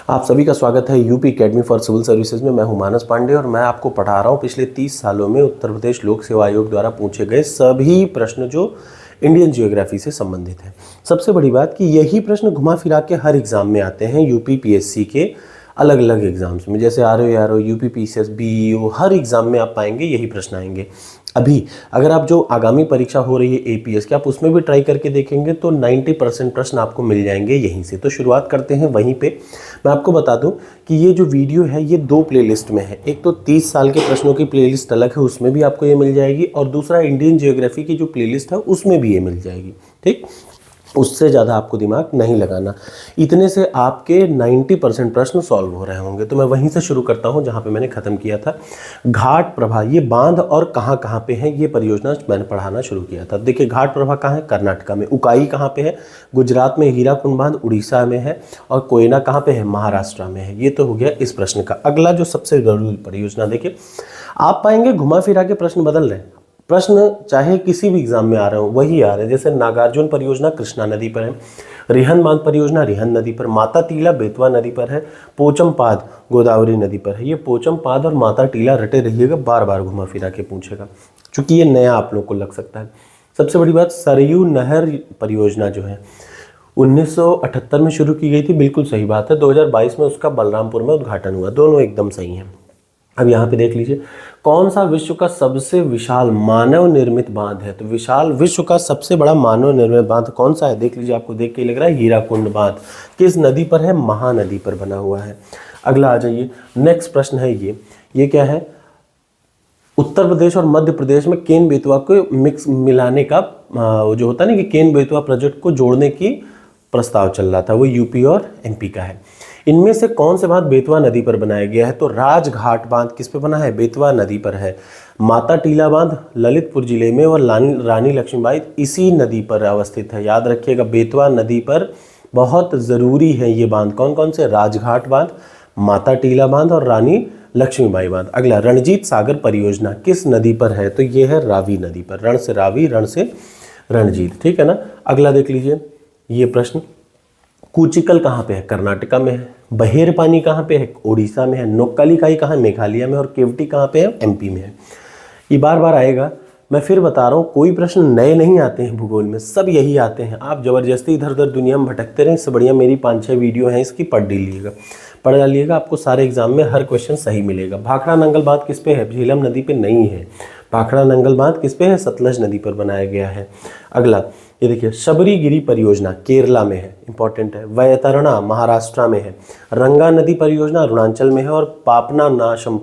आप सभी का स्वागत है UP academy for civil services में। मैं हूं मानस पांडे और मैं आपको पढ़ा रहा हूं पिछले 30 सालों में उत्तर प्रदेश लोक सेवा आयोग द्वारा पूछे गए सभी प्रश्न जो इंडियन जियोग्राफी से संबंधित हैं। सबसे बड़ी बात कि यही प्रश्न घुमा फिरा के हर एग्जाम में आते हैं, यूपी पीएससी के अलग अलग एग्जाम्स में, जैसे आरओ यूपी पीसीएस बीईओ, हर एग्जाम में आप पाएंगे यही प्रश्न आएंगे। अभी अगर आप जो आगामी परीक्षा हो रही है एपीएस की, आप उसमें भी ट्राई करके देखेंगे तो 90% प्रश्न आपको मिल जाएंगे यहीं से। तो शुरुआत करते हैं वहीं पे। मैं आपको बता दूं कि ये जो वीडियो है ये 2 प्लेलिस्ट में है। एक तो 30 साल के प्रश्नों की प्लेलिस्ट अलग है, उसमें भी आपको ये मिल जाएगी, और दूसरा इंडियन जियोग्राफी की जो प्लेलिस्ट है उसमें भी ये मिल जाएगी। ठीक, उससे ज़्यादा आपको दिमाग नहीं लगाना। इतने से आपके 90% प्रश्न सॉल्व हो रहे होंगे। तो मैं वहीं से शुरू करता हूं जहां पे मैंने ख़त्म किया था। घाट प्रभा, ये बांध और कहां कहां पे है, ये परियोजना मैंने पढ़ाना शुरू किया था। देखिए, घाट प्रभा कहाँ है? कर्नाटका में। उकाई कहाँ पे है? गुजरात में। हीराकुंड बांध उड़ीसा में है। और कोयना कहाँ पे है? महाराष्ट्र में है। ये तो हो गया इस प्रश्न का। अगला जो सबसे जरूरी परियोजना, देखिए आप पाएंगे घुमा फिरा के प्रश्न बदल रहे हैं। प्रश्न चाहे किसी भी एग्जाम में आ रहे हो वही आ रहे हैं। जैसे नागार्जुन परियोजना कृष्णा नदी पर है, रिहन बांध परियोजना रिहन नदी पर, माता टीला बेतवा नदी पर है, पोचमपाद गोदावरी नदी पर है। ये पोचमपाद और माता टीला रटे रहिएगा, बार बार घुमा फिरा के पूछेगा, क्योंकि ये नया आप लोग को लग सकता है। सबसे बड़ी बात, सरयू नहर परियोजना जो है 1978 में शुरू की गई थी, बिल्कुल सही बात है। 2022 में उसका बलरामपुर में उद्घाटन हुआ, दोनों एकदम सही हैं। अब यहाँ पे देख लीजिए, कौन सा विश्व का सबसे विशाल मानव निर्मित बांध है? तो विशाल विश्व का सबसे बड़ा मानव निर्मित बांध कौन सा है? देख लीजिए, आपको देख के लग रहा है हीराकुंड बांध। किस नदी पर है? महानदी पर बना हुआ है। अगला आ जाइए, नेक्स्ट प्रश्न है ये क्या है? उत्तर प्रदेश और मध्य प्रदेश में केन बेतवा को मिक्स मिलाने का जो होता है ना कि केन बेतवा प्रोजेक्ट को जोड़ने की प्रस्ताव चल रहा था, वो यूपी और एमपी का है। इनमें से कौन से बांध बेतवा नदी पर बनाया गया है? तो राजघाट बांध किस पे बना है? बेतवा नदी पर है। माता टीला बांध ललितपुर जिले में और रानी लक्ष्मीबाई इसी नदी पर अवस्थित है। याद रखिएगा, बेतवा नदी पर बहुत ज़रूरी है ये बांध। कौन कौन से? राजघाट बांध, माता टीला बांध और रानी लक्ष्मीबाई बांध। अगला, रणजीत सागर परियोजना किस नदी पर है? तो ये है रावी नदी पर। रण से रावी, रण से रणजीत, ठीक है ना। अगला देख लीजिए ये प्रश्न, कूचिकल कहाँ पे है? कर्नाटका में है। बहेर पानी कहाँ पे है? ओडिशा में है। नोक्कालीकाई कहाँ है? मेघालय में। और केवटी कहाँ पे है? एमपी में है। ये बार बार आएगा, मैं फिर बता रहा हूँ, कोई प्रश्न नए नहीं आते हैं भूगोल में, सब यही आते हैं। आप जबरदस्ती इधर उधर दुनिया में भटकते रहें, इससे बढ़िया मेरी 5-6 वीडियो हैं, इसकी पढ़ डालिएगा, आपको सारे एग्जाम में हर क्वेश्चन सही मिलेगा। भाखड़ा नंगल बांध किस पे है? झेलम नदी पे नहीं है। भाखड़ा नंगल बांध किस पे है? सतलज नदी पर बनाया गया है। अगला ये देखिए, शबरीगिरी परियोजना केरला में है, इंपॉर्टेंट है। वैतरणा महाराष्ट्र में है। रंगा नदी परियोजना अरुणाचल में है। और पापनाशम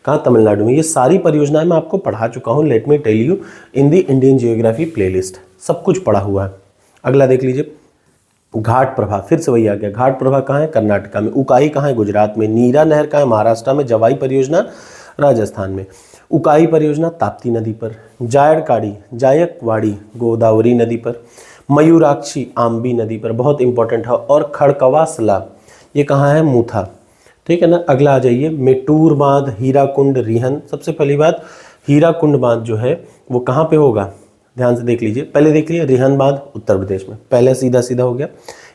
कहाँ? तमिलनाडु में। ये सारी परियोजनाएं मैं आपको पढ़ा चुका हूँ, let me tell you, in the Indian geography playlist, सब कुछ पढ़ा हुआ है। अगला देख लीजिए, घाट प्रभा, फिर से वही आ गया। घाट प्रभा कहाँ है? कर्नाटका में। उकाई कहाँ है? गुजरात में। नीरा नहर कहाँ है? महाराष्ट्र में। जवाई परियोजना राजस्थान में। उकाई परियोजना ताप्ती नदी पर। जायकवाड़ी गोदावरी नदी पर। मयूराक्षी आम्बी नदी पर, बहुत इंपॉर्टेंट है। और खड़कवासला ये कहाँ है? मूथा, ठीक है ना। अगला आ जाइए, मेटूर बांध, हीराकुंड, रिहन। सबसे पहली बात, हीराकुंड बांध जो है वो कहाँ पे होगा? ध्यान से देख लीजिए, पहले देख लीजिए, रिहन बांध उत्तर प्रदेश में, पहले सीधा सीधा हो गया।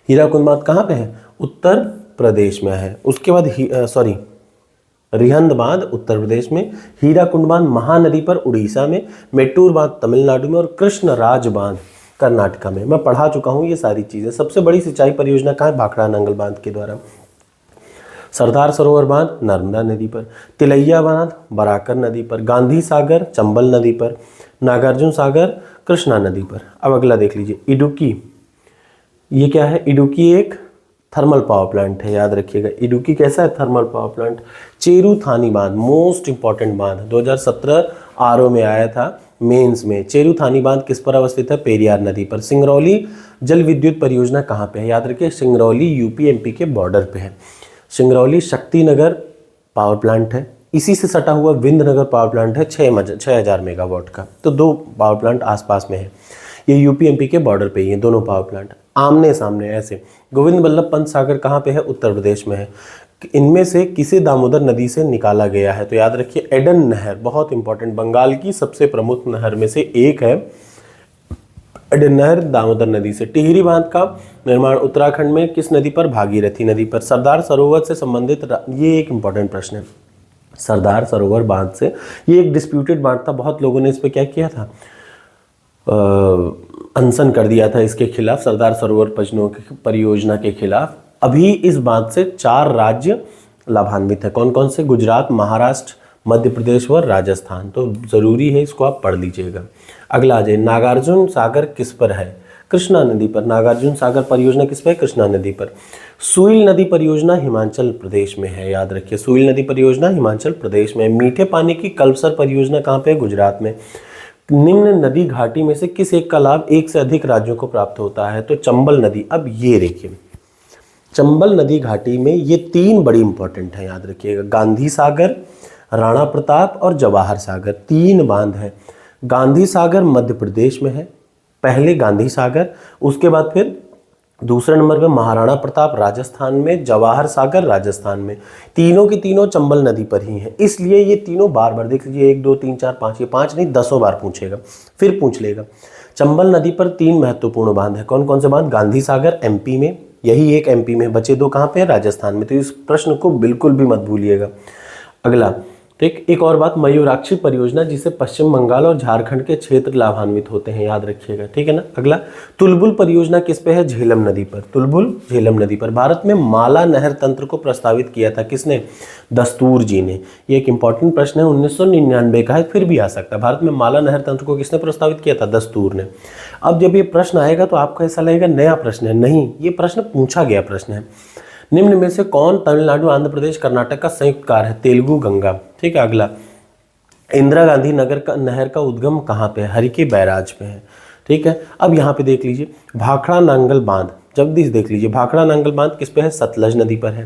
हीराकुंड बांध कहाँ पे है? उत्तर प्रदेश में है। उसके बाद रिहंद बांध उत्तर प्रदेश में, हीराकुंड बांध महानदी पर उड़ीसा में, मेट्टूर बांध तमिलनाडु में, और कृष्णराज बांध कर्नाटका में। मैं पढ़ा चुका हूँ ये सारी चीज़ें। सबसे बड़ी सिंचाई परियोजना कहाँ है? भाखड़ा नंगल बांध के द्वारा। सरदार सरोवर बांध नर्मदा नदी पर। तिलैया बांध बराकर नदी पर। गांधी सागर चंबल नदी पर। नागार्जुन सागर कृष्णा नदी पर। अब अगला देख लीजिए, इडुक्की, ये क्या है? इडुक्की एक थर्मल पावर प्लांट है, याद रखिएगा। इडुक्की कैसा है? Thermal power plant. चेरुथानी बांध, मोस्ट इंपॉर्टेंट बांध, 2017 आरओ में आया था मेंस में। चेरुथानी बांध किस पर अवस्थित है? पेरियार नदी पर। सिंगरौली जल विद्युत परियोजना कहाँ पे है? याद रखिए, सिंगरौली यूपी एमपी के बॉर्डर पे है। सिंगरौली शक्तिनगर पावर प्लांट है, इसी से सटा हुआ विंध्यनगर पावर प्लांट है 6000 मेगावाट का। तो 2 पावर प्लांट आसपास में है, ये यूपी एमपी के बॉर्डर पे ही है दोनों पावर प्लांट, आमने सामने ऐसे। गोविंद बल्लभ पंत सागर कहाँ पे है? उत्तर प्रदेश में है। इनमें से किसे दामोदर नदी से निकाला गया है? तो याद रखिए, एडन नहर, बहुत इंपॉर्टेंट, बंगाल की सबसे प्रमुख नहर में से एक है नहर दामोदर नदी से। टिहरी बांध का निर्माण उत्तराखंड में किस नदी पर? भागीरथी नदी पर। सरदार सरोवर से संबंधित ये एक इंपॉर्टेंट प्रश्न है। सरदार सरोवर बांध से, ये एक डिस्प्यूटेड बांध था, बहुत लोगों ने इस पे क्या किया था, अनशन कर दिया था इसके खिलाफ, सरदार सरोवर परियोजना के खिलाफ। अभी इस बांध से 4 राज्य लाभान्वित है। कौन कौन से? गुजरात, महाराष्ट्र, मध्य प्रदेश व राजस्थान। तो जरूरी है, इसको आप पढ़ लीजिएगा। अगला आ जाए, नागार्जुन सागर किस पर है? कृष्णा नदी पर। नागार्जुन सागर परियोजना किस पर है? कृष्णा नदी पर। सुइल नदी परियोजना हिमाचल प्रदेश में है, याद रखिए, सुइल नदी परियोजना हिमाचल प्रदेश में। मीठे पानी की कल्पसर परियोजना कहाँ पे है? गुजरात में। निम्न नदी घाटी में से किस एक का लाभ एक से अधिक राज्यों को प्राप्त होता है? तो चंबल नदी। अब ये देखिए, चंबल नदी घाटी में ये 3 बड़ी इंपॉर्टेंट है, याद रखिएगा, गांधी सागर, राणा प्रताप और जवाहर सागर, 3 बांध है। गांधी सागर मध्य प्रदेश में है, पहले गांधी सागर, उसके बाद फिर दूसरे नंबर पे महाराणा प्रताप राजस्थान में, जवाहर सागर राजस्थान में। तीनों की तीनों चंबल नदी पर ही हैं, इसलिए ये तीनों बार बार देख लीजिए, 1 2 3 4 5, ये 5 नहीं 10 बार पूछेगा, फिर पूछ लेगा। चंबल नदी पर 3 महत्वपूर्ण बांध है। कौन कौन से बांध? गांधी सागर एमपी में, यही एक एमपी में, बचे 2 कहाँ पे है? राजस्थान में। तो इस प्रश्न को बिल्कुल भी मत भूलिएगा। अगला, ठीक, एक और बात, मयूराक्षी परियोजना जिसे पश्चिम बंगाल और झारखंड के क्षेत्र लाभान्वित होते हैं, याद रखिएगा, ठीक है ना। अगला, तुलबुल परियोजना किस पे है? झेलम नदी पर। तुलबुल झेलम नदी पर। भारत में माला नहर तंत्र को प्रस्तावित किया था किसने? दस्तूर जी ने। ये एक इंपॉर्टेंट प्रश्न है, 1999 का है, फिर भी आ सकता है। भारत में माला नहर तंत्र को किसने प्रस्तावित किया था? दस्तूर ने। अब जब ये प्रश्न आएगा तो आपको ऐसा लगेगा नया प्रश्न है, नहीं, ये प्रश्न पूछा गया प्रश्न है। निम्न में से कौन तमिलनाडु, आंध्र प्रदेश, कर्नाटक का संयुक्त कार्य है? तेलुगु गंगा, ठीक है। अगला, इंदिरा गांधी नहर का उद्गम कहाँ पे है? हरिके बैराज पे है, ठीक है। अब यहाँ पे देख लीजिए, भाखड़ा नांगल बांध, जल्दी से देख लीजिए, भाखड़ा नांगल बांध किस पे है? सतलज नदी पर है।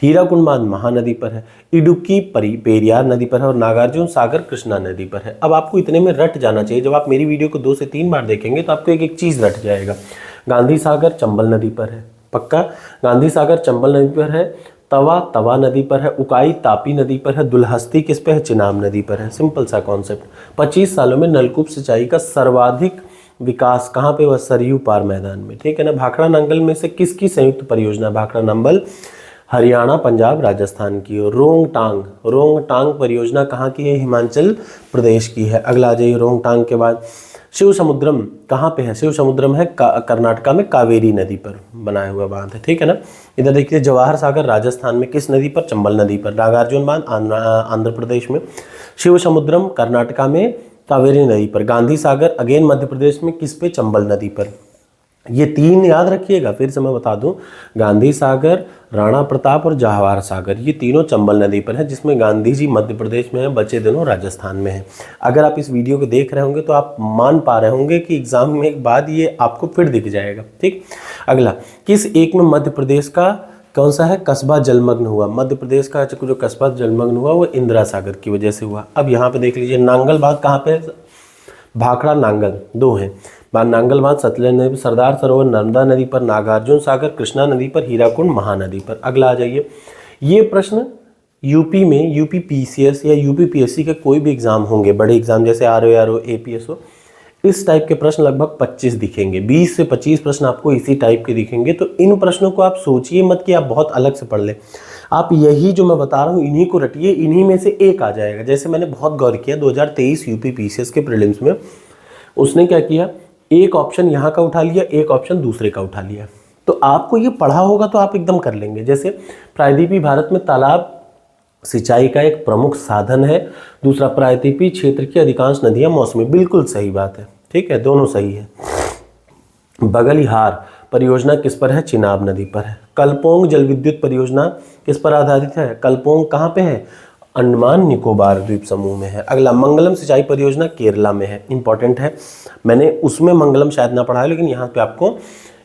हीराकुंड बांध महानदी पर है। इडुक्की पेरियार नदी पर है और नागार्जुन सागर कृष्णा नदी पर है। अब आपको इतने में रट जाना चाहिए, जब आप मेरी वीडियो को 2 से 3 बार देखेंगे तो आपको एक एक चीज़ रट जाएगा। गांधी सागर चंबल नदी पर है, पक्का। गांधी सागर चंबल नदी पर है। तवा नदी पर है। उकाई तापी नदी पर है। दुलहस्ती किस पे है? चिनाब नदी पर है। सिंपल सा कॉन्सेप्ट। 25 सालों में नलकूप सिंचाई का सर्वाधिक विकास कहाँ पे हुआ? सरयू पार मैदान में, ठीक है ना। भाखड़ा नांगल में से किसकी संयुक्त परियोजना? भाखड़ा नांगल हरियाणा, पंजाब, राजस्थान की। रोंगटांग परियोजना कहाँ की है? हिमाचल प्रदेश की है। अगला आ जाइए, रोंगटांग के बाद शिव समुद्रम कहाँ पे है? शिव समुद्रम है कर्नाटका में, कावेरी नदी पर बनाया हुआ बांध है, ठीक है ना। इधर देखिए, जवाहर सागर राजस्थान में किस नदी पर? चंबल नदी पर। नागार्जुन बांध आंध्र प्रदेश में। शिव समुद्रम कर्नाटका में, कावेरी नदी पर। गांधी सागर अगेन मध्य प्रदेश में, किस पे? चंबल नदी पर। ये 3 याद रखिएगा, फिर से मैं बता दूं, गांधी सागर, राणा प्रताप और जवाहर सागर, ये तीनों चंबल नदी पर है, जिसमें गांधी जी मध्य प्रदेश में है, बचे दोनों राजस्थान में है। अगर आप इस वीडियो को देख रहे होंगे तो आप मान पा रहे होंगे कि एग्जाम में एक बाद ये आपको फिर दिख जाएगा, ठीक। अगला, किस एक में मध्य प्रदेश का कौन सा है? कस्बा जलमग्न हुआ। मध्य प्रदेश का जो कस्बा जलमग्न हुआ वो इंदिरा सागर की वजह से हुआ। अब यहाँ पे देख लीजिए, नांगल बांध कहाँ पे? भाखड़ा नांगल 2 है। नांगल बांध सतलज नदी पर, सरदार सरोवर नर्मदा नदी पर, नागार्जुन सागर कृष्णा नदी पर, हीराकुंड महानदी पर। अगला आ जाइए, ये प्रश्न यूपी में यूपी पीसीएस या यूपी पीएससी के कोई भी एग्जाम होंगे, बड़े एग्जाम जैसे आरओ एपीएसओ, इस टाइप के प्रश्न लगभग 25 दिखेंगे, 20 से 25 प्रश्न आपको इसी टाइप के दिखेंगे। तो इन प्रश्नों को आप सोचिए मत कि आप बहुत अलग से पढ़ लें, आप यही जो मैं बता रहा हूँ इन्हीं को रटिए, इन्हीं में से एक आ जाएगा। जैसे मैंने बहुत गौर किया 2023 यूपी पीसीएस के प्रीलिम्स में, उसने क्या किया, एक ऑप्शन यहाँ का उठा लिया, एक ऑप्शन दूसरे का उठा लिया। तो आपको ये पढ़ा होगा तो आप एकदम कर लेंगे। जैसे प्रायद्वीपीय भारत में तालाब सिंचाई का एक प्रमुख साधन है, दूसरा प्रायद्वीपीय क्षेत्र की अधिकांश नदियां मौसमी, बिल्कुल सही बात है, ठीक है, दोनों सही है। बगलिहार परियोजना किस पर है? चिनाब नदी पर है। कलपोंग जल विद्युत परियोजना किस पर आधारित है? कलपोंग कहाँ पे है? अंडमान निकोबार द्वीप समूह में है। अगला, मंगलम सिंचाई परियोजना केरला में है, इंपॉर्टेंट है, मैंने उसमें मंगलम शायद ना पढ़ा है लेकिन यहाँ पे आपको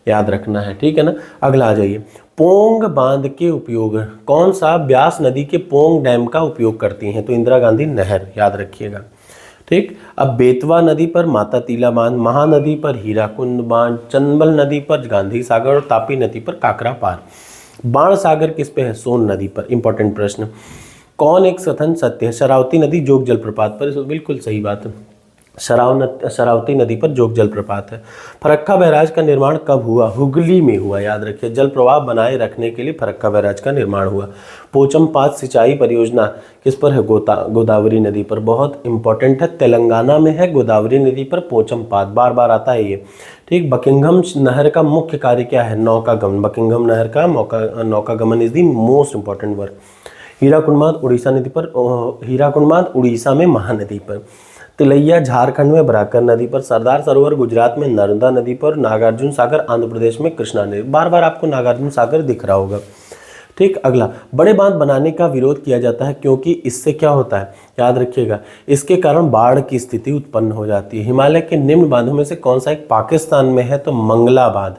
याद रखना है, ठीक है ना। अगला आ जाइए, पोंग बांध के उपयोग कौन सा? ब्यास नदी के पोंग डैम का उपयोग करती हैं, तो इंदिरा गांधी नहर, याद रखिएगा, ठीक। अब बेतवा नदी पर माता तीला बांध, महानदी पर हीराकुंड बांध, चंबल नदी पर गांधी सागर और तापी नदी पर काकरा पार। बाण सागर किस पे है? सोन नदी पर। इंपॉर्टेंट प्रश्न, कौन एक कथन सत्य है? शरावती नदी जोग जलप्रपात पर, बिल्कुल सही बात है। शरावती नदी पर जोग जलप्रपात है। फरक्का बैराज का निर्माण कब हुआ? हुगली में हुआ, याद रखिए। जल प्रवाह बनाए रखने के लिए फरक्का बैराज का निर्माण हुआ। पोचमपात सिंचाई परियोजना किस पर है? गोदावरी नदी पर। बहुत इंपॉर्टेंट है, तेलंगाना में है, गोदावरी नदी पर पोचमपात, बार बार आता है ये। ठीक। बकिंघम नहर का मुख्य कार्य क्या है? नौकागमन। बकिंघम नहर का नौकागमन is the most important work. Hirakud Orissa नदी पर, हीराकुंड उड़ीसा में महानदी पर। तिलैया झारखंड में बराकर नदी पर। सरदार सरोवर गुजरात में नर्मदा नदी पर। नागार्जुन सागर आंध्र प्रदेश में कृष्णा नदी। बार बार आपको नागार्जुन सागर दिख रहा होगा। ठीक। अगला, बड़े बांध बनाने का विरोध किया जाता है क्योंकि इससे क्या होता है? याद रखिएगा, इसके कारण बाढ़ की स्थिति उत्पन्न हो जाती है। हिमालय के निम्न बांधों में से कौन सा एक पाकिस्तान में है? तो मंगला बांध।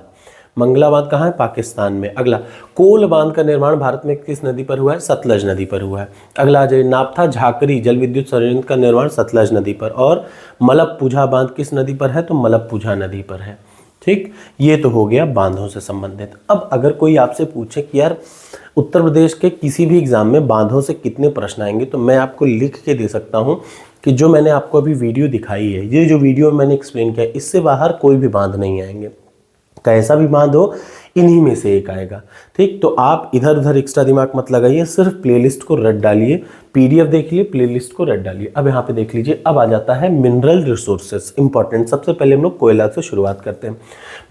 मंगला बांध कहाँ है? पाकिस्तान में। अगला, कोल बांध का निर्माण भारत में किस नदी पर हुआ है? सतलज नदी पर हुआ है। अगला आ जाइए, नापथा झाकरी जल विद्युत संयंत्र का निर्माण सतलज नदी पर। और मलप्पुझा बांध किस नदी पर है? तो मलप्पुझा नदी पर है। ठीक। ये तो हो गया बांधों से संबंधित। अब अगर कोई आपसे पूछे कि यार उत्तर प्रदेश के किसी भी एग्जाम में बांधों से कितने प्रश्न आएंगे, तो मैं आपको लिख के दे सकता हूँ कि जो मैंने आपको अभी वीडियो दिखाई है, ये जो वीडियो मैंने एक्सप्लेन किया, इससे बाहर कोई भी बांध नहीं आएंगे। कैसा भी बांध हो, इन्हीं में से एक आएगा। ठीक। तो आप इधर उधर एक्स्ट्रा दिमाग मत लगाइए, सिर्फ प्लेलिस्ट को रट डालिए, पीडीएफ देख लिए, प्लेलिस्ट को रट डालिए। अब यहाँ पे देख लीजिए, अब आ जाता है मिनरल रिसोर्सेस, इंपॉर्टेंट। सबसे पहले हम लोग कोयला से शुरुआत करते हैं।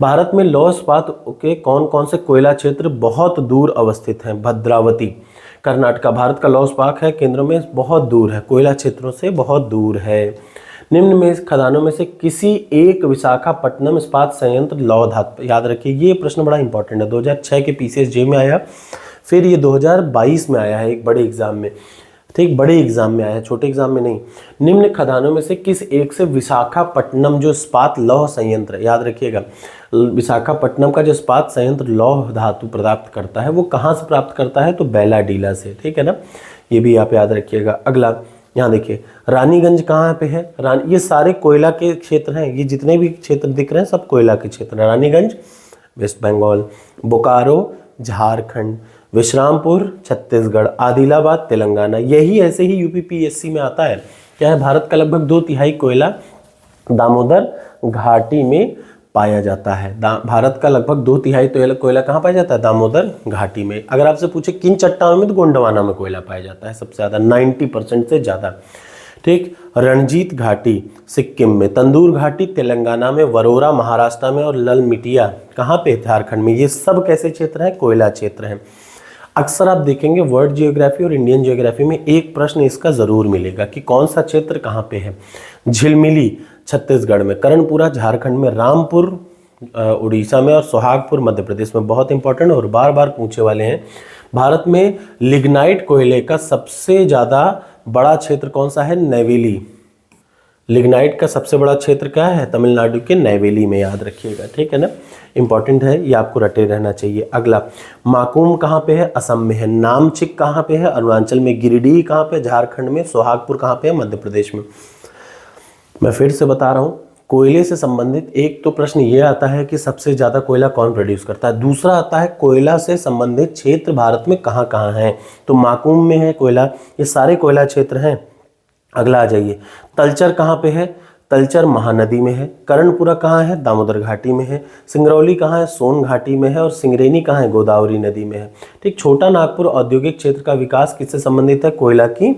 भारत में लौह इस्पात के कौन कौन से कोयला क्षेत्र बहुत दूर अवस्थित हैं? भद्रावती, कर्नाटका। भारत का लौह इस्पात है केंद्रों में बहुत दूर है, कोयला क्षेत्रों से बहुत दूर है। निम्न में खदानों में से किसी एक विशाखापट्टनम इस्पात संयंत्र लौह धातु, याद रखिए ये प्रश्न बड़ा इंपॉर्टेंट है, 2006 के पीसीएसजे में आया, फिर ये 2022 में आया है एक बड़े एग्जाम में। ठीक। बड़े एग्जाम में आया है, छोटे एग्जाम में नहीं। निम्न खदानों में से किस एक से विशाखापट्टनम जो इस्पात लौह संयंत्र, याद रखिएगा, विशाखापट्टनम का जो इस्पात संयंत्र लौह धातु प्राप्त करता है, वो कहाँ से प्राप्त करता है? तो बैलाडीला से। ठीक है ना, ये भी आप याद रखिएगा। अगला, यहाँ देखिए, रानीगंज कहाँ पे है? ये सारे कोयला के क्षेत्र हैं, ये जितने भी क्षेत्र दिख रहे हैं सब कोयला के क्षेत्र हैं। रानीगंज वेस्ट बंगाल, बोकारो झारखंड, विश्रामपुर छत्तीसगढ़, आदिलाबाद तेलंगाना। यही ऐसे ही यूपीपीएससी में आता है। क्या है? भारत का लगभग 2/3 कोयला दामोदर घाटी में पाया जाता है। भारत का लगभग 2/3 कोयला कहाँ पाया जाता है? दामोदर घाटी में। अगर आपसे पूछे किन चट्टानों में, तो गोंडवाना में कोयला पाया जाता है सबसे ज़्यादा, 90% से ज़्यादा। ठीक। रणजीत घाटी सिक्किम में, तंदूर घाटी तेलंगाना में, वरोरा महाराष्ट्र में, और ललमिटिया कहाँ पे? झारखंड में। ये सब कैसे क्षेत्र हैं? कोयला क्षेत्र हैं। अक्सर आप देखेंगे वर्ल्ड जियोग्राफी और इंडियन जियोग्राफी में एक प्रश्न इसका ज़रूर मिलेगा कि कौन सा क्षेत्र कहाँ पे है। झिलमिली छत्तीसगढ़ में, करणपुरा झारखंड में, रामपुर उड़ीसा में, और सोहागपुर मध्य प्रदेश में। बहुत इंपॉर्टेंट और बार बार पूछे वाले हैं। भारत में लिग्नाइट कोयले का सबसे ज़्यादा बड़ा क्षेत्र कौन सा है? नैवेली। लिग्नाइट का सबसे बड़ा क्षेत्र क्या है? तमिलनाडु के नैवेली में, याद रखिएगा। ठीक है ना, इंपॉर्टेंट है, ये आपको रटे रहना चाहिए। अगला, माकुम कहाँ पे है? असम में है। नामचिक कहाँ पे है? अरुणाचल में। गिरिडीह कहाँ पे? झारखंड में। सोहागपुर कहाँ पे है? मध्य प्रदेश में। मैं फिर से बता रहा हूँ, कोयले से संबंधित एक तो प्रश्न ये आता है कि सबसे ज़्यादा कोयला कौन प्रोड्यूस करता है। दूसरा आता है कोयला से संबंधित क्षेत्र भारत में कहाँ कहाँ हैं। तो माकुम में है कोयला, ये सारे कोयला क्षेत्र हैं। अगला आ जाइए, तलचर कहाँ पे है? तलचर महानदी में है। कर्णपुरा कहाँ है? दामोदर घाटी में है। सिंगरौली कहाँ है? सोन घाटी में है। और सिंगरेनी कहाँ है? गोदावरी नदी में है। ठीक। छोटा नागपुर औद्योगिक क्षेत्र का विकास किससे संबंधित है? कोयला की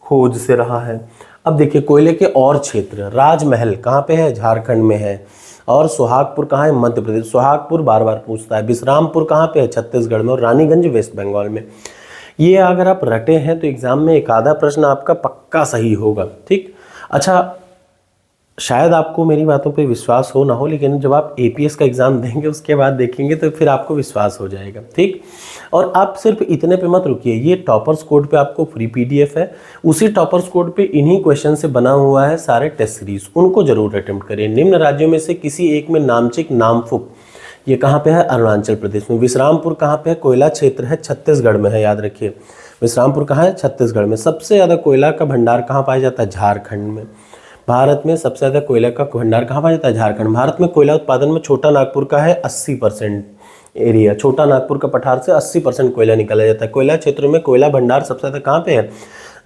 खोज से रहा है। अब देखिए कोयले के और क्षेत्र, राजमहल कहाँ पे है? झारखंड में है। और सोहागपुर कहाँ है? मध्य प्रदेश। सोहागपुर बार बार पूछता है। विश्रामपुर कहाँ पे है? छत्तीसगढ़ में। और रानीगंज वेस्ट बंगाल में। ये अगर आप रटे हैं तो एग्जाम में एक आधा प्रश्न आपका पक्का सही होगा। ठीक। अच्छा, शायद आपको मेरी बातों पे विश्वास हो ना हो, लेकिन जब आप एपीएस का एग्ज़ाम देंगे उसके बाद देखेंगे तो फिर आपको विश्वास हो जाएगा। ठीक। और आप सिर्फ इतने पे मत रुकिए, ये टॉपर्स कोड पे आपको फ्री पीडीएफ है, उसी टॉपर्स कोड पे इन्हीं क्वेश्चन से बना हुआ है सारे टेस्ट सीरीज, उनको जरूर अटेम्प्ट करिए। निम्न राज्यों में से किसी एक में नामचिक नामफुक, ये कहाँ पे है? अरुणाचल प्रदेश में। विश्रामपुर कहाँ पे है? कोयला क्षेत्र है, छत्तीसगढ़ में है, याद रखिए। विश्रामपुर कहाँ है? छत्तीसगढ़ में। सबसे ज़्यादा कोयला का भंडार कहाँ पाया जाता है? झारखंड में। भारत में सबसे ज़्यादा कोयला का भंडार कहाँ पाया जाता है? झारखंड। भारत में कोयला उत्पादन में छोटा नागपुर का है 80% एरिया। छोटा नागपुर का पठार से 80% कोयला निकाला जाता है। कोयला क्षेत्रों में कोयला भंडार सबसे ज़्यादा कहाँ पे है?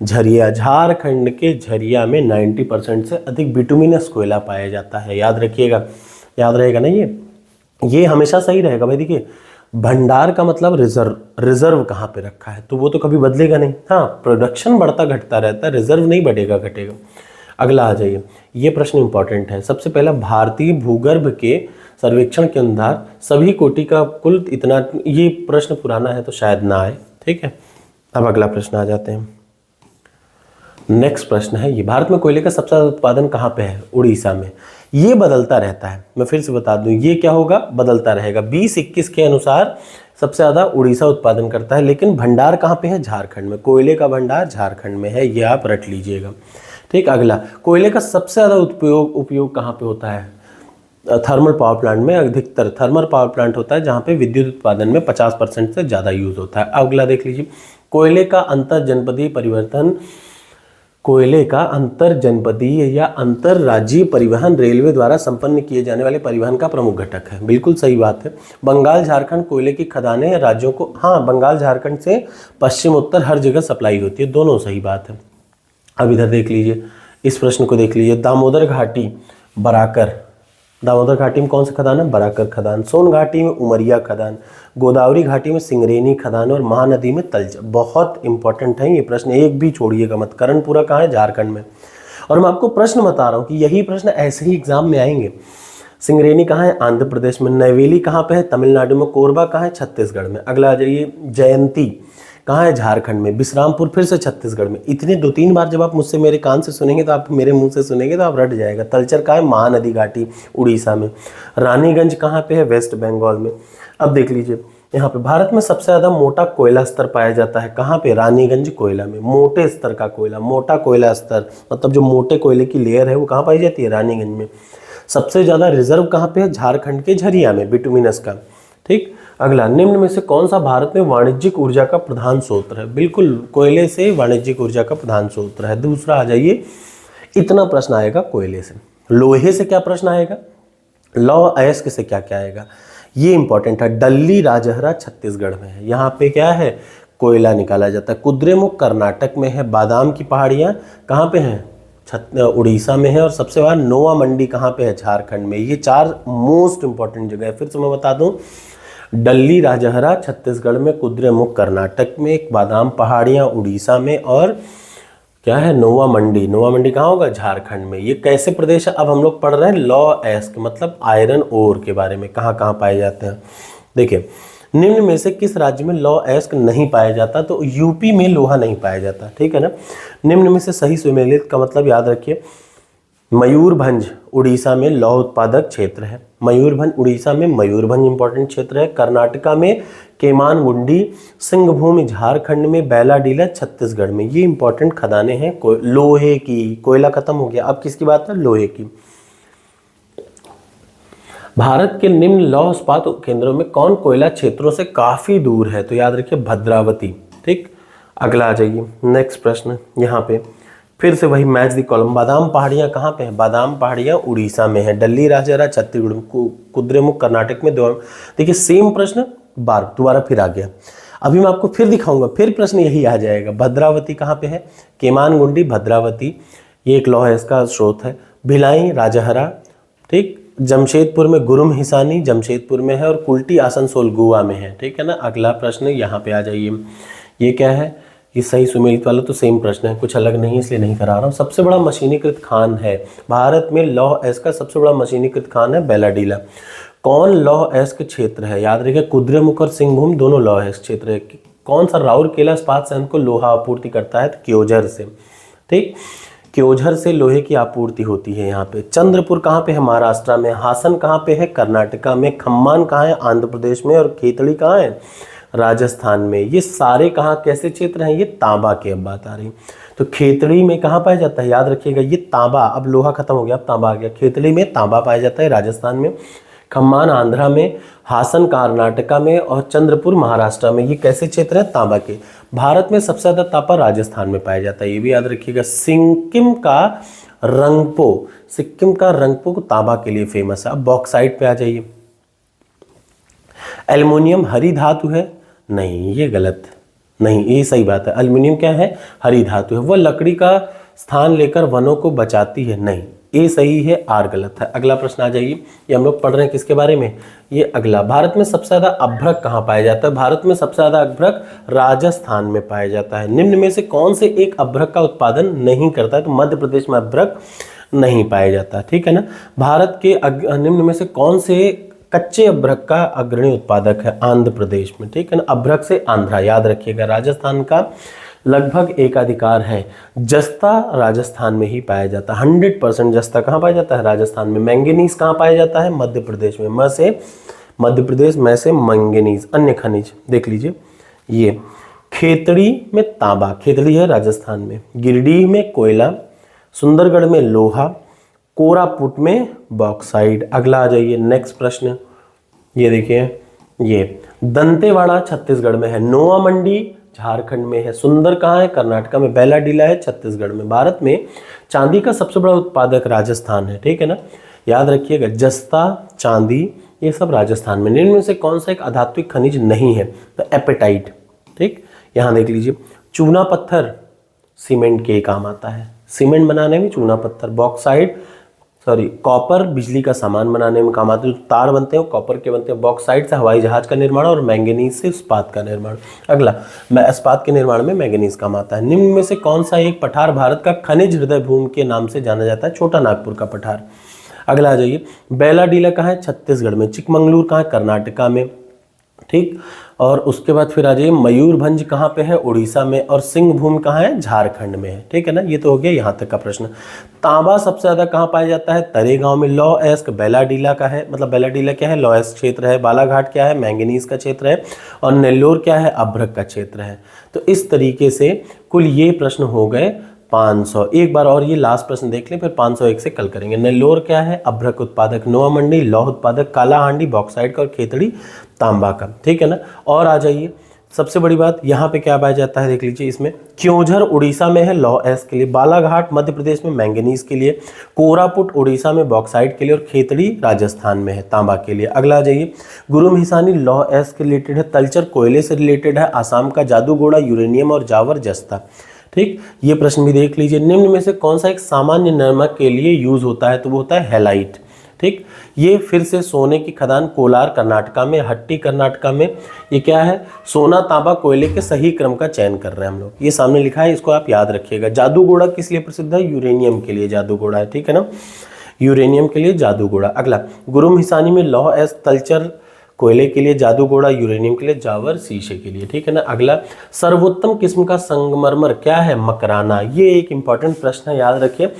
झरिया, झारखंड के झरिया में 90% से अधिक बिटुमिनस कोयला पाया जाता है। याद रखिएगा, याद रहेगा ना ये हमेशा सही रहेगा भाई। देखिए भंडार का मतलब रिजर्व, रिजर्व कहाँ पे रखा है, तो वो तो कभी बदलेगा नहीं। हाँ, प्रोडक्शन बढ़ता घटता रहता है, रिजर्व नहीं बढ़ेगा घटेगा। अगला आ जाइए, ये प्रश्न इंपॉर्टेंट है। सबसे पहला, भारतीय भूगर्भ के सर्वेक्षण के अनुसार सभी कोटि का कुल इतना, ये प्रश्न पुराना है तो शायद ना आए, ठीक है। अब अगला प्रश्न आ जाते हैं। नेक्स्ट प्रश्न है ये, भारत में कोयले का सबसे ज्यादा उत्पादन कहाँ पे है? उड़ीसा में। ये बदलता रहता है, मैं फिर से बता दूं, ये क्या होगा, बदलता रहेगा। 2021 के अनुसार सबसे ज्यादा उड़ीसा उत्पादन करता है, लेकिन भंडार कहाँ पे है? झारखंड में। कोयले का भंडार झारखंड में है, ये आप रट लीजिएगा, ठीक। अगला, कोयले का सबसे ज्यादा उपयोग कहाँ पे होता है? थर्मल पावर प्लांट में। अधिकतर थर्मल पावर प्लांट होता है जहाँ पे विद्युत उत्पादन में 50% से ज़्यादा यूज होता है। अगला देख लीजिए, कोयले का अंतर जनपदीय परिवर्तन, कोयले का अंतर जनपदीय या अंतर राज्यीय परिवहन रेलवे द्वारा संपन्न किए जाने वाले परिवहन का प्रमुख घटक है। बिल्कुल सही बात है। बंगाल झारखंड कोयले की खदानें राज्यों को, हाँ, बंगाल झारखंड से पश्चिम उत्तर हर जगह सप्लाई होती है, दोनों सही बात है। अब इधर देख लीजिए, इस प्रश्न को देख लीजिए, दामोदर घाटी बराकर, दामोदर घाटी में कौन सा खदान है? बराकर खदान। सोन घाटी में उमरिया खदान, गोदावरी घाटी में सिंगरेनी खदान और महानदी में तलच। बहुत इंपॉर्टेंट है ये प्रश्न, एक भी छोड़िएगा मत। करणपुरा कहाँ है? झारखंड में। और मैं आपको प्रश्न बता रहा हूँ कि यही प्रश्न ऐसे ही एग्जाम में आएंगे। सिंगरेनी कहाँ है? आंध्र प्रदेश में। नवेली कहाँ पे है? तमिलनाडु में। कोरबा कहाँ है? छत्तीसगढ़ में। अगला आ जाइए, जयंती कहाँ है? झारखंड में। विश्रामपुर फिर से छत्तीसगढ़ में। इतने 2-3 बार जब आप मुझसे मेरे कान से सुनेंगे तो आप मेरे मुंह से सुनेंगे तो आप रट जाएगा। तलचर कहाँ है? महानदी घाटी उड़ीसा में। रानीगंज कहाँ पे है? वेस्ट बंगाल में। अब देख लीजिए यहाँ पे, भारत में सबसे ज़्यादा मोटा कोयला स्तर पाया जाता है कहाँ पे? रानीगंज कोयला में। मोटे स्तर का कोयला, मोटा कोयला स्तर मतलब जो मोटे कोयले की लेयर है वो कहाँ पाई जाती है? रानीगंज में। सबसे ज़्यादा रिजर्व कहाँ पे है? झारखंड के झरिया में, बिटुमिनस का, ठीक। अगला, निम्न में से कौन सा भारत में वाणिज्यिक ऊर्जा का प्रधान स्रोत है? बिल्कुल, कोयले से वाणिज्यिक ऊर्जा का प्रधान स्रोत है। दूसरा आ जाइए, इतना प्रश्न आएगा कोयले से। लोहे से क्या प्रश्न आएगा? लौह अयस्क से क्या क्या आएगा? ये इंपॉर्टेंट है। डल्ली राजहरा छत्तीसगढ़ में है, यहाँ पे क्या है? कोयला निकाला जाता है। कुद्रेमुख कर्नाटक में है। बादाम की पहाड़ियाँ कहाँ पे हैं? उड़ीसा में है। और सबसे बड़ा नोवा मंडी कहाँ पे है? झारखंड में। ये 4 मोस्ट इंपॉर्टेंट जगह है। फिर से मैं बता दूं, डल्ली राजहरा छत्तीसगढ़ में, कुद्रेमुख कर्नाटक में, बादाम पहाड़ियाँ उड़ीसा में, और क्या है? नोवा मंडी। नोवा मंडी कहाँ होगा? झारखंड में। ये कैसे प्रदेश है? अब हम लोग पढ़ रहे हैं लॉ एस्क मतलब आयरन ओर के बारे में, कहाँ कहाँ पाए जाते हैं। देखिए, निम्न में से किस राज्य में लॉ एस्क नहीं पाया जाता? तो यूपी में लोहा नहीं पाया जाता, ठीक है ना। निम्न में से सही सुमेलित का मतलब याद रखिए, मयूरभंज उड़ीसा में लौह उत्पादक क्षेत्र है। मयूरभंज उड़ीसा में, मयूरभंज इंपॉर्टेंट क्षेत्र है। कर्नाटका में केमानगुंडी, सिंहभूम झारखंड में, बैलाडीला छत्तीसगढ़ में। ये इंपॉर्टेंट खदानें हैं लोहे की। कोयला खत्म हो गया, अब किसकी बात है? लोहे की। भारत के निम्न लौह इस्पात केंद्रों में कौन कोयला क्षेत्रों से काफी दूर है? तो याद रखिए भद्रावती, ठीक। अगला आ जाइए, नेक्स्ट प्रश्न यहाँ पे फिर से वही मैच दी कॉलम। बादाम पहाड़ियाँ कहाँ पे हैं? बादाम पहाड़ियाँ उड़ीसा में है। डल्ली राजहरा छत्तीसगढ़ में। कुद्रेमुख कर्नाटक में। देखिए सेम प्रश्न दोबारा फिर आ गया। अभी मैं आपको फिर दिखाऊंगा, फिर प्रश्न यही आ जाएगा। भद्रावती कहाँ पे है? केमानगुंडी भद्रावती, ये एक लौह इसका स्रोत है। भिलाई राजहरा, ठीक। जमशेदपुर में गुरुम हिसानी जमशेदपुर में है, और कुल्टी आसनसोल गोवा में है, ठीक है ना। अगला प्रश्न यहाँ पे आ जाइए, ये क्या है? ये सही सुमेलित वाला तो सेम प्रश्न है, कुछ अलग नहीं, इसलिए नहीं करा रहा हूँ। सबसे बड़ा मशीनीकृत खान है भारत में लौह अयस्क का सबसे बड़ा मशीनीकृत खान है बैलाडीला। कौन लौह अयस्क क्षेत्र है? याद रखिए कुद्रेमुख और सिंहभूम दोनों लौह अयस्क क्षेत्र है। कौन सा राउरकेला इस्पात संयंत्र को लोहा आपूर्ति करता है? क्योझर से, ठीक। क्योझर से लोहे की आपूर्ति होती है यहाँ पे। चंद्रपुर कहाँ पे है? महाराष्ट्र में। हासन कहाँ पे है? कर्नाटका में। खम्मान कहाँ है? आंध्र प्रदेश में। और खेतड़ी कहाँ है? राजस्थान में। ये सारे कहाँ कैसे क्षेत्र हैं? ये तांबा की अब बात आ रही। तो खेतड़ी में कहाँ पाया जाता है? याद रखिएगा ये तांबा, अब लोहा खत्म हो गया अब तांबा आ गया। खेतड़ी में तांबा पाया जाता है राजस्थान में। खम्मान आंध्रा में, हासन कर्नाटका में, और चंद्रपुर महाराष्ट्र में। ये कैसे क्षेत्र है? तांबा के। भारत में सबसे ज्यादा तांबा राजस्थान में पाया जाता है, ये भी याद रखिएगा। सिक्किम का रंगपो तांबा के लिए फेमस है। अब बॉक्साइट पे आ जाइए। एल्युमिनियम हरी धातु है? नहीं, ये गलत। नहीं, ये सही बात है। एल्युमिनियम क्या है? हरी धातु है। वह लकड़ी का स्थान लेकर वनों को बचाती है। नहीं, ये सही है, आर गलत है। अगला प्रश्न आ जाइए। ये हम लोग पढ़ रहे हैं किसके बारे में? ये अगला, भारत में सबसे ज्यादा अभ्रक कहाँ पाया जाता है? भारत में सबसे ज्यादा अभ्रक राजस्थान में पाया जाता है। निम्न में से कौन से एक अभ्रक का उत्पादन नहीं करता है? तो मध्य प्रदेश में अभ्रक नहीं पाया जाता, ठीक है ना। भारत के निम्न में से कौन से कच्चे अभ्रक का अग्रणी उत्पादक है? आंध्र प्रदेश में, ठीक है ना। अभ्रक से आंध्रा, याद रखिएगा। राजस्थान का लगभग एकाधिकार है। जस्ता राजस्थान में ही पाया जाता है। 100% जस्ता कहाँ पाया जाता है? राजस्थान में। मैंगनीज कहाँ पाया जाता है? मध्य प्रदेश में। म से मध्य प्रदेश, मैं से मैंगनीज। अन्य खनिज देख लीजिए, ये खेतड़ी में तांबा, खेतड़ी है राजस्थान में। गिरिडीह में कोयला, सुंदरगढ़ में लोहा, कोरापुट में बॉक्साइड। अगला आ जाइए, नेक्स्ट प्रश्न। ये देखिए, ये दंतेवाड़ा छत्तीसगढ़ में है। नोआ मंडी झारखंड में है। सुंदर कहाँ है? कर्नाटक में। बैलाडीला है छत्तीसगढ़ में। भारत में चांदी का सबसे बड़ा उत्पादक राजस्थान है, ठीक है ना। याद रखिएगा, जस्ता, चांदी, ये सब राजस्थान में। इनमें से कौन सा एक अधात्विक खनिज नहीं है? तो एपेटाइट, ठीक। यहाँ देख लीजिए, चूना पत्थर सीमेंट के काम आता है। सीमेंट बनाने में चूना पत्थर। बॉक्साइड, कॉपर बिजली का सामान बनाने में काम आते हैं। जो तार बनते हैं वो कॉपर के बनते हैं। बॉक्साइड से हवाई जहाज का निर्माण और मैंगनीज से इस्पात का निर्माण। अगला, इस्पात के निर्माण में मैंगनीज काम आता है। निम्न में से कौन सा एक पठार भारत का खनिज हृदय भूमि के नाम से जाना जाता है? छोटा नागपुर का पठार। अगला आ जाइए, बैलाडीला कहाँ है? छत्तीसगढ़ में। चिकमंगलूर कहाँ है? कर्नाटका में, ठीक। और उसके बाद फिर आ जाइए, मयूरभंज कहाँ पे है? उड़ीसा में। और सिंहभूम कहाँ है? झारखंड में है, ठीक है ना। ये तो हो गया यहाँ तक का प्रश्न। तांबा सबसे ज्यादा कहाँ पाया जाता है? तरेगांव में। लॉ एस्क बैलाडीला का है, मतलब बैलाडीला क्या है? लॉ एस्क क्षेत्र है। बालाघाट क्या है? मैंगनीज का क्षेत्र है। और नेल्लोर क्या है? अभ्रक का क्षेत्र है। तो इस तरीके से कुल ये प्रश्न हो गए 500। एक बार और ये लास्ट प्रश्न देख लें, फिर 501 से कल करेंगे। नेल्लोर क्या है? अभ्रक उत्पादक। नोआ मंडी लौह उत्पादक। कालाहांडी बॉक्साइड का। और खेतड़ी तांबा का, ठीक है ना। और आ जाइए, सबसे बड़ी बात यहाँ पे क्या पाया जाता है देख लीजिए। इसमें क्योंझर उड़ीसा में है लौह एस के लिए। बालाघाट मध्य प्रदेश में मैंगनीज के लिए। कोरापुट उड़ीसा में बॉक्साइड के लिए। और खेतड़ी राजस्थान में है तांबा के लिए। अगला आ जाइए, गुरुम हिसानी लौह एस के रिलेटेड है। तलचर कोयले से रिलेटेड है। आसाम का जादूगोड़ा यूरेनियम। और जावर जस्ता, ठीक। ये प्रश्न भी देख लीजिए। निम्न में से कौन सा एक सामान्य नमक के लिए यूज होता है? तो वो होता है हैलाइट, ठीक। ये फिर से सोने की खदान कोलार कर्नाटका में। हट्टी कर्नाटका में। ये क्या है? सोना तांबा कोयले के सही क्रम का चयन कर रहे हैं हम लोग। ये सामने लिखा है, इसको आप याद रखिएगा। जादूगोड़ा किस लिए प्रसिद्ध है? यूरेनियम के लिए जादूगोड़ा है, ठीक है ना। यूरेनियम के लिए जादूगोड़ा। अगला, गुरुम हिसानी में लौह एस तलचर कोयले के लिए। जादूगोड़ा यूरेनियम के लिए। जावर शीशे के लिए, ठीक है ना। अगला, सर्वोत्तम किस्म का संगमरमर क्या है? मकराना। ये एक इंपॉर्टेंट प्रश्न है, याद रखिए।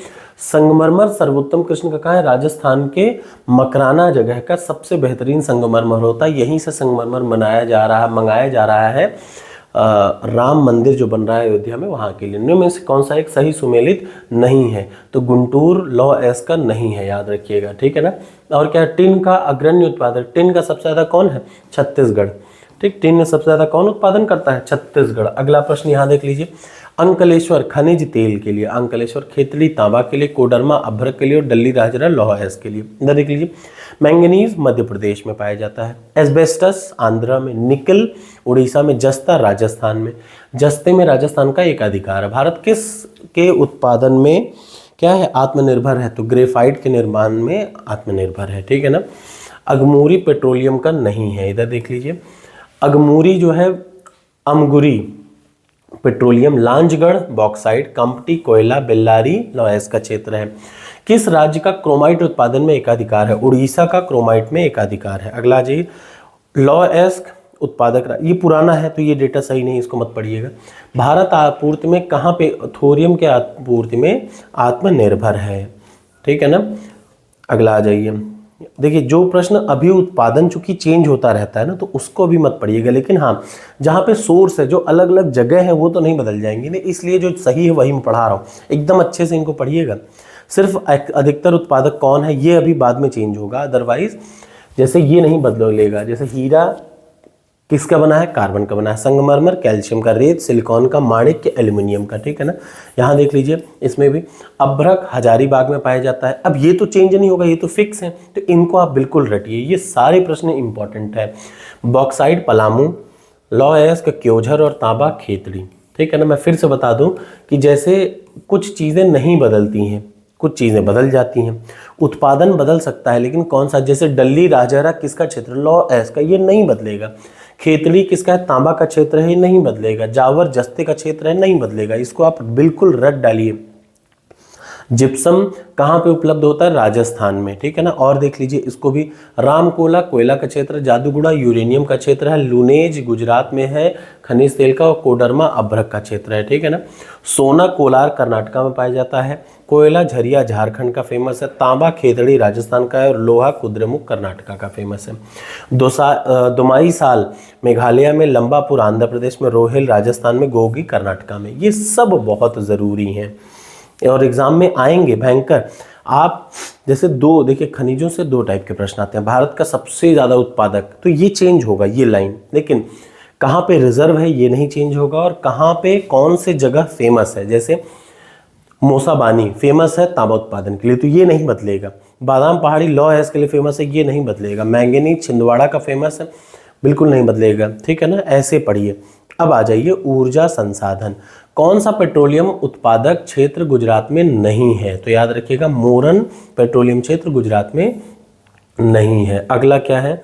संगमरमर सर्वोत्तम किस्म का कहाँ है? राजस्थान के मकराना जगह का सबसे बेहतरीन संगमरमर होता है। यहीं से संगमरमर मंगाया जा रहा है राम मंदिर जो बन रहा है अयोध्या में, वहाँ के लिए। इनमें में से कौन सा एक सही सुमेलित नहीं है? तो गुंटूर लॉ एस का नहीं है, याद रखिएगा, ठीक है ना। और क्या, टिन का अग्रणी उत्पादक। टिन का सबसे ज्यादा कौन है? छत्तीसगढ़, ठीक। टिन में सबसे ज्यादा कौन उत्पादन करता है? छत्तीसगढ़। अगला प्रश्न यहाँ देख लीजिए, अंकलेश्वर खनिज तेल के लिए। अंकलेश्वर खेतड़ी तांबा के लिए। कोडरमा अभ्रक के लिए। और डल्ली राजरा लौह एस के लिए। इधर देख लीजिए, मैंगनीज मध्य प्रदेश में पाया जाता है। एस्बेस्टस आंध्र में। निकल उड़ीसा में। जस्ता राजस्थान में। जस्ते में राजस्थान का एकाधिकार है। भारत किस के उत्पादन में क्या है? आत्मनिर्भर है। तो ग्रेफाइट के निर्माण में आत्मनिर्भर है, ठीक है ना। अगमूरी पेट्रोलियम का नहीं है। इधर देख लीजिए, अगमूरी जो है अमगुरी पेट्रोलियम। लांजगढ़ बॉक्साइड। कंपटी कोयला। बेल्लारी लॉयस का क्षेत्र है। किस राज्य का क्रोमाइट उत्पादन में एकाधिकार है? उड़ीसा का क्रोमाइट में एकाधिकार है। अगला जी, लॉयस्क उत्पादक, ये पुराना है तो ये डेटा सही नहीं, इसको मत पढ़िएगा। भारत आपूर्ति में कहाँ पे? थोरियम के आपूर्ति में आत्मनिर्भर है, ठीक है ना। अगला आ जाइए, देखिए जो प्रश्न अभी उत्पादन चूंकि चेंज होता रहता है ना, तो उसको भी मत पढ़िएगा। लेकिन हाँ, जहाँ पे सोर्स है, जो अलग अलग जगह है, वो तो नहीं बदल जाएंगे ना, इसलिए जो सही है वही मैं पढ़ा रहा हूँ। एकदम अच्छे से इनको पढ़िएगा। सिर्फ अधिकतर उत्पादक कौन है ये अभी बाद में चेंज होगा, अदरवाइज जैसे ये नहीं बदलेगा। जैसे हीरा किसका बना है? कार्बन का बना है। संगमरमर कैल्शियम का। रेत सिलिकॉन का। माणिक्य एल्युमिनियम का, ठीक है ना। यहाँ देख लीजिए, इसमें भी अभ्रक हजारीबाग में पाया जाता है। अब ये तो चेंज नहीं होगा, ये तो फिक्स है, तो इनको आप बिल्कुल रटिए। ये सारे प्रश्न इंपॉर्टेंट है। बॉक्साइड पलामू, लौह अयस्क, क्योझर और तांबा खेतड़ी। ठीक है ना, मैं फिर से बता दूं कि जैसे कुछ चीज़ें नहीं बदलती हैं, कुछ चीज़ें बदल जाती हैं। उत्पादन बदल सकता है, लेकिन कौन सा, जैसे डल्ली राजहरा किसका क्षेत्र, लौह अयस्क का, ये नहीं बदलेगा। खेतड़ी किसका है, तांबा का क्षेत्र है, ये नहीं बदलेगा। जावर जस्ते का क्षेत्र है, नहीं बदलेगा। इसको आप बिल्कुल रट डालिए। जिप्सम कहाँ पे उपलब्ध होता है, राजस्थान में। ठीक है ना, और देख लीजिए इसको भी, रामकोला कोयला का क्षेत्र, जादूगुड़ा यूरेनियम का क्षेत्र है, लुनेज गुजरात में है खनिज तेल का, और कोडरमा अभ्रक का क्षेत्र है। ठीक है ना, सोना कोलार कर्नाटका में पाया जाता है, कोयला झरिया झारखंड का फेमस है, तांबा खेतड़ी राजस्थान का है, और लोहा कुद्रेमुख कर्नाटका का फेमस है। दुमाई साल मेघालय में, लंबापुर आंध्र प्रदेश में, रोहिल राजस्थान में, गोगी कर्नाटका में। ये सब बहुत ज़रूरी हैं और एग्जाम में आएंगे भयंकर। आप जैसे दो देखिए, खनिजों से दो टाइप के प्रश्न आते हैं। भारत का सबसे ज़्यादा उत्पादक, तो ये चेंज होगा ये लाइन, लेकिन कहाँ पे रिजर्व है ये नहीं चेंज होगा, और कहाँ पे कौन से जगह फेमस है। जैसे मोसाबानी फेमस है तांबा उत्पादन के लिए, तो ये नहीं बदलेगा। बादाम पहाड़ी लौह अयस्क के लिए फेमस है, ये नहीं बदलेगा। मैंगनीज छिंदवाड़ा का फेमस है, बिल्कुल नहीं बदलेगा। ठीक है ना, ऐसे पढ़िए। अब आ जाइए ऊर्जा संसाधन। कौन सा पेट्रोलियम उत्पादक क्षेत्र गुजरात में नहीं है, तो याद रखिएगा मोरन पेट्रोलियम क्षेत्र गुजरात में नहीं है। अगला क्या है,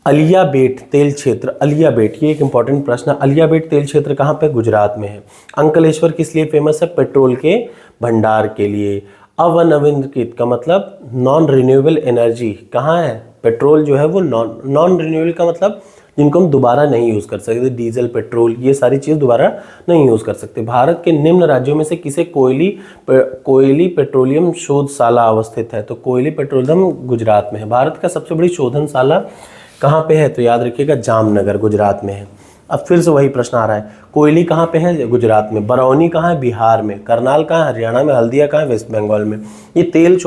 अलियाबेट तेल क्षेत्र। अलियाबेट, ये एक इंपॉर्टेंट प्रश्न है। अलियाबेट तेल क्षेत्र कहाँ पे, गुजरात में है। अंकलेश्वर किस लिए फेमस है, पेट्रोल के भंडार के लिए। अवनवीकृत का मतलब नॉन रिन्यूएबल एनर्जी, कहाँ है, पेट्रोल जो है वो नॉन रिन्यूएबल का मतलब जिनको हम दोबारा नहीं यूज़ कर सकते, डीजल पेट्रोल ये सारी चीज़ दोबारा नहीं यूज़ कर सकते। भारत के निम्न राज्यों में से किसे कोयली पेट्रोलियम शोधशाला अवस्थित है, तो कोयली पेट्रोलियम गुजरात में है। भारत का सबसे बड़ी शोधनशाला कहाँ पे है, तो याद रखिएगा जामनगर गुजरात में है। अब फिर से वही प्रश्न आ रहा है, कोयली कहाँ पे है, गुजरात में। बरौनी कहाँ है, बिहार में। करनाल कहाँ है, हरियाणा में। हल्दिया कहाँ है, वेस्ट बंगाल में। ये तेल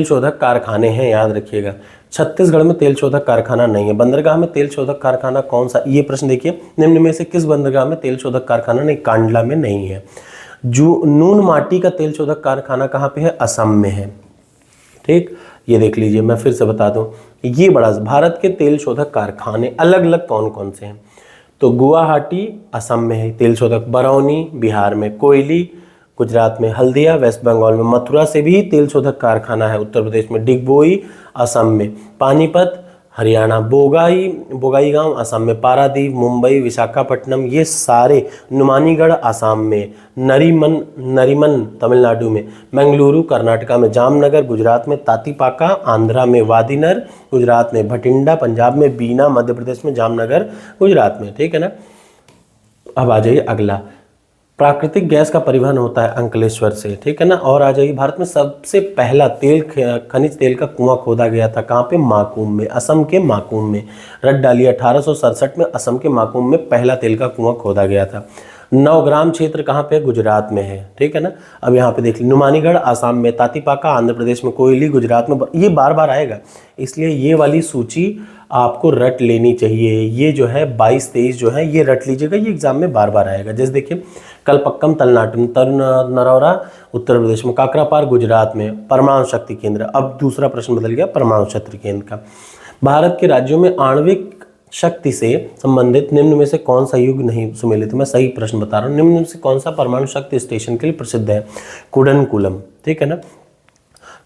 शोधक कारखाने हैं, याद रखिएगा। छत्तीसगढ़ में तेल शोधक कारखाना नहीं है। बंदरगाह में तेल शोधक कारखाना कौन सा, ये प्रश्न देखिए, निम्न में से किस बंदरगाह में तेल शोधक कारखाना नहीं, कांडला में नहीं है। नून माटी का तेल शोधक कारखाना कहाँ पे है, असम में है। ठीक, ये देख लीजिए, मैं फिर से बता दूं, ये बड़ा भारत के तेल शोधक कारखाने अलग अलग कौन कौन से हैं, तो गुवाहाटी असम में है तेल शोधक, बरौनी बिहार में, कोयली गुजरात में, हल्दिया वेस्ट बंगाल में, मथुरा से भी तेल शोधक कारखाना है उत्तर प्रदेश में, डिगबोई असम में, पानीपत हरियाणा, बोगाईगांव असम में, पारादीप मुंबई, विशाखापट्टनम ये सारे, नुमानीगढ़ असम में, नरीमन तमिलनाडु में, मंगलुरु कर्नाटका में, जामनगर गुजरात में, तातीपाका आंध्रा में, वादीनर गुजरात में, भटिंडा पंजाब में, बीना मध्य प्रदेश में, जामनगर गुजरात में। ठीक है ना, अब आ जाइए अगला, प्राकृतिक गैस का परिवहन होता है अंकलेश्वर से। ठीक है ना, और आ जाइए, भारत में सबसे पहला खनिज तेल का कुआं खोदा गया था कहाँ पे, माकूम में, असम के माकूम में। रट डालिए, 1867 में असम के माकूम में पहला तेल का कुआं खोदा गया था। नवग्राम क्षेत्र कहाँ पे, गुजरात में है। ठीक है ना, अब यहाँ पे देख लीजिए, नुमानीगढ़ आसाम में, तातीपाका आंध्र प्रदेश में, कोयली गुजरात में। ये बार बार आएगा, इसलिए ये वाली सूची आपको रट लेनी चाहिए। ये जो है 22-23 जो है ये रट लीजिएगा, ये एग्जाम में बार बार आएगा। जैसे देखिए, कलपक्कम तमिलनाडु में, नरौरा उत्तर प्रदेश में, काकरापार गुजरात में, परमाणु शक्ति केंद्र। अब दूसरा प्रश्न बदल गया परमाणु शक्ति केंद्र का। भारत के राज्यों में आणविक शक्ति से संबंधित निम्न में से कौन सा युग नहीं सुमेलित, मैं सही प्रश्न बता रहा हूँ, निम्न में से कौन सा परमाणु शक्ति स्टेशन के लिए प्रसिद्ध है, कुडनकुलम। ठीक है ना,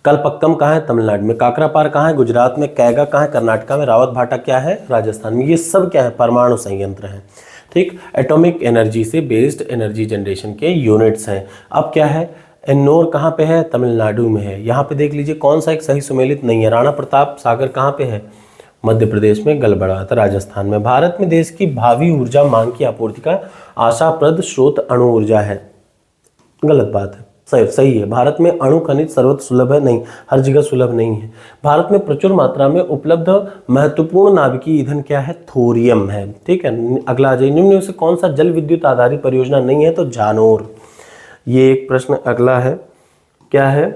कलपक्कम कहाँ है, तमिलनाडु में, काकरापार कहाँ है, गुजरात में, कैगा कहाँ है, कर्नाटका में, रावत भाटा क्या है, राजस्थान में। ये सब क्या है, परमाणु संयंत्र हैं। ठीक, एटॉमिक एनर्जी से बेस्ड एनर्जी जनरेशन के यूनिट्स हैं। अब क्या है, एन्नोर कहाँ पे है, तमिलनाडु में है। यहाँ पे देख लीजिए कौन सा एक सही सुमेलित नहीं है, राणा प्रताप सागर कहाँ पे है, मध्य प्रदेश में, गलबड़ा राजस्थान में। भारत में देश की भावी ऊर्जा मांग की आपूर्ति का आशाप्रद स्रोत अणु ऊर्जा है, गलत बात है। सही है, भारत में अणु खनिज सर्वत्र सुलभ है, नहीं, हर जगह सुलभ नहीं है। भारत में प्रचुर मात्रा में उपलब्ध महत्वपूर्ण नाभिकीय ईंधन क्या है, थोरियम है। ठीक है, अगला आ जाइए, निम्न में से कौन सा जल विद्युत आधारित परियोजना नहीं है, तो जानोर। ये एक प्रश्न अगला है, क्या है,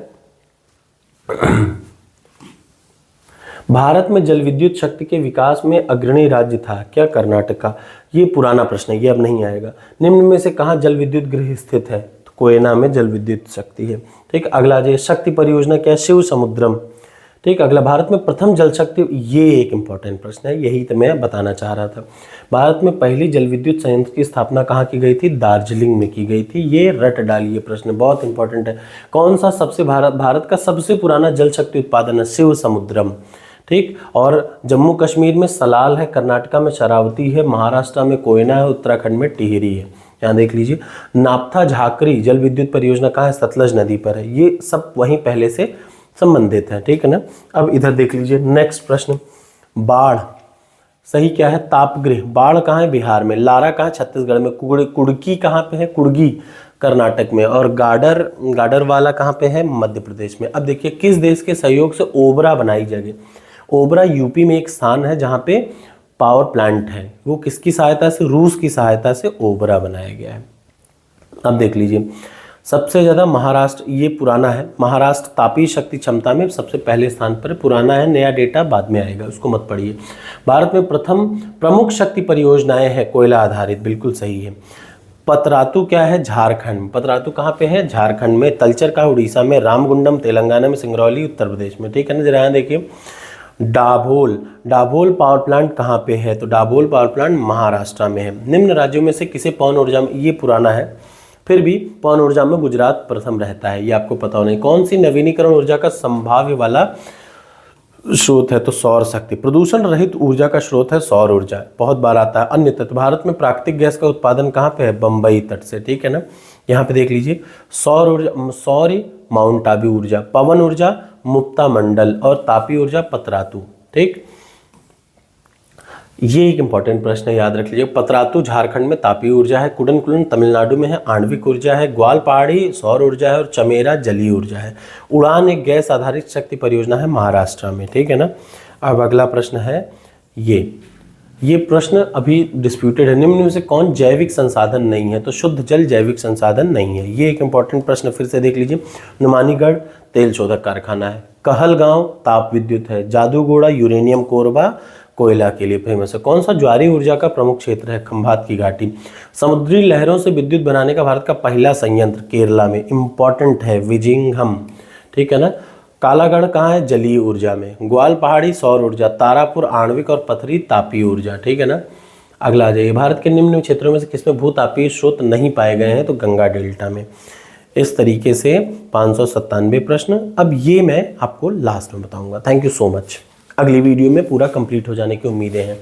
भारत में जल विद्युत शक्ति के विकास में अग्रणी राज्य था क्या, कर्नाटका। ये पुराना प्रश्न है, ये अब नहीं आएगा। निम्न में से कहाँ जल विद्युत गृह स्थित है, तो कोयना में जल विद्युत शक्ति है। ठीक, अगला आ जाइए, शक्ति परियोजना क्या है, शिव समुद्रम। ठीक, अगला, भारत में प्रथम जल शक्ति, ये एक इंपॉर्टेंट प्रश्न है, यही तो मैं बताना चाह रहा था। भारत में पहली जल विद्युत संयंत्र की स्थापना कहाँ की गई थी? दार्जिलिंग में की गई थी। ये रट डालिए, प्रश्न बहुत इंपॉर्टेंट है। कौन सा सबसे भारत का सबसे पुराना जल शक्ति उत्पादन है? शिव समुद्रम। ठीक, और जम्मू कश्मीर में सलाल है, कर्नाटका में शरावती है, महाराष्ट्र में कोयना है, उत्तराखंड में टिहरी है। यहाँ देख लीजिए। नाप्था झाकरी जल विद्युत परियोजना कहाँ है? सतलज नदी पर है। ये सब वहीं पहले से संबंधित है, ठीक है ना। अब इधर देख लीजिए नेक्स्ट प्रश्न, बाढ़ सही क्या है? तापगृह। बाढ़ कहाँ है? बिहार में। लारा कहाँ है? छत्तीसगढ़ में। कुड़की कहाँ पे है? कुड़गी कर्नाटक में। और गाडर वाला कहाँ पे है? मध्य प्रदेश में। अब देखिए किस देश के सहयोग से ओबरा बनाई जाएगी? ओबरा यूपी में एक स्थान है जहाँ पे पावर प्लांट है, वो किसकी सहायता से? रूस की सहायता से ओबरा बनाया गया है। अब देख लीजिए सबसे ज़्यादा महाराष्ट्र, ये पुराना है, महाराष्ट्र तापीय शक्ति क्षमता में सबसे पहले स्थान पर, पुराना है, नया डेटा बाद में आएगा, उसको मत पढ़िए। भारत में प्रथम प्रमुख शक्ति परियोजनाएं हैं कोयला आधारित, बिल्कुल सही है। पतरातू क्या है? झारखंड। पतरातू कहाँ पे है? झारखंड में। तलचर का उड़ीसा में, रामगुंडम तेलंगाना में, सिंगरौली उत्तर प्रदेश में, ठीक है ना। जरा यहाँ देखिए डाभोल पावर प्लांट कहाँ पे है? तो डाभोल पावर प्लांट महाराष्ट्र में है। निम्न राज्यों में से किसे पवन ऊर्जा में, ये पुराना है, फिर भी पवन ऊर्जा में गुजरात प्रथम रहता है, ये आपको पता होना है। कौन सी नवीनीकरण ऊर्जा का संभाव्य वाला स्रोत है? तो सौर शक्ति। प्रदूषण रहित ऊर्जा का स्रोत है सौर ऊर्जा, बहुत बार आता है। अन्य तत्व, भारत में प्राकृतिक गैस का उत्पादन कहाँ पे है? बंबई तट से, ठीक है ना। यहाँ पे देख लीजिए सौर ऊर्जा, सौर माउंट आबू ऊर्जा, पवन ऊर्जा मुक्ता मंडल, और तापी ऊर्जा पतरातू, ठीक। ये एक इंपॉर्टेंट प्रश्न है, याद रख लीजिए। पतरातू झारखंड में तापी ऊर्जा है, कुडनकुलन तमिलनाडु में है, आणविक ऊर्जा है, ग्वाल पहाड़ी सौर ऊर्जा है, और चमेरा जलीय ऊर्जा है। उड़ान एक गैस आधारित शक्ति परियोजना है महाराष्ट्र में, ठीक है ना। अब अगला प्रश्न है ये प्रश्न अभी डिस्प्यूटेड है। निम्न में से कौन जैविक संसाधन नहीं है? तो शुद्ध जल जैविक संसाधन नहीं है, ये एक इंपॉर्टेंट प्रश्न, फिर से देख लीजिए। नुमानीगढ़ तेल शोधक कारखाना है, कहलगांव ताप विद्युत है, जादूगोड़ा यूरेनियम कोरबा कोयला के लिए फेमस है। कौन सा ज्वारी ऊर्जा का प्रमुख क्षेत्र है? खंभात की घाटी। समुद्री लहरों से विद्युत बनाने का भारत का पहला संयंत्र केरला में, इंपॉर्टेंट है, विजिंघम, ठीक है ना। कालागढ़ कहाँ है? जलीय ऊर्जा में। ग्वाल पहाड़ी सौर ऊर्जा, तारापुर आणविक, और पथरी तापीय ऊर्जा, ठीक है ना। अगला आ जाइए, भारत के निम्न क्षेत्रों में से किसमें भूतापीय स्रोत नहीं पाए गए हैं? तो गंगा डेल्टा में। इस तरीके से 597 प्रश्न। अब ये मैं आपको लास्ट में बताऊंगा। Thank you so much. अगली वीडियो में पूरा कंप्लीट हो जाने की उम्मीदें हैं।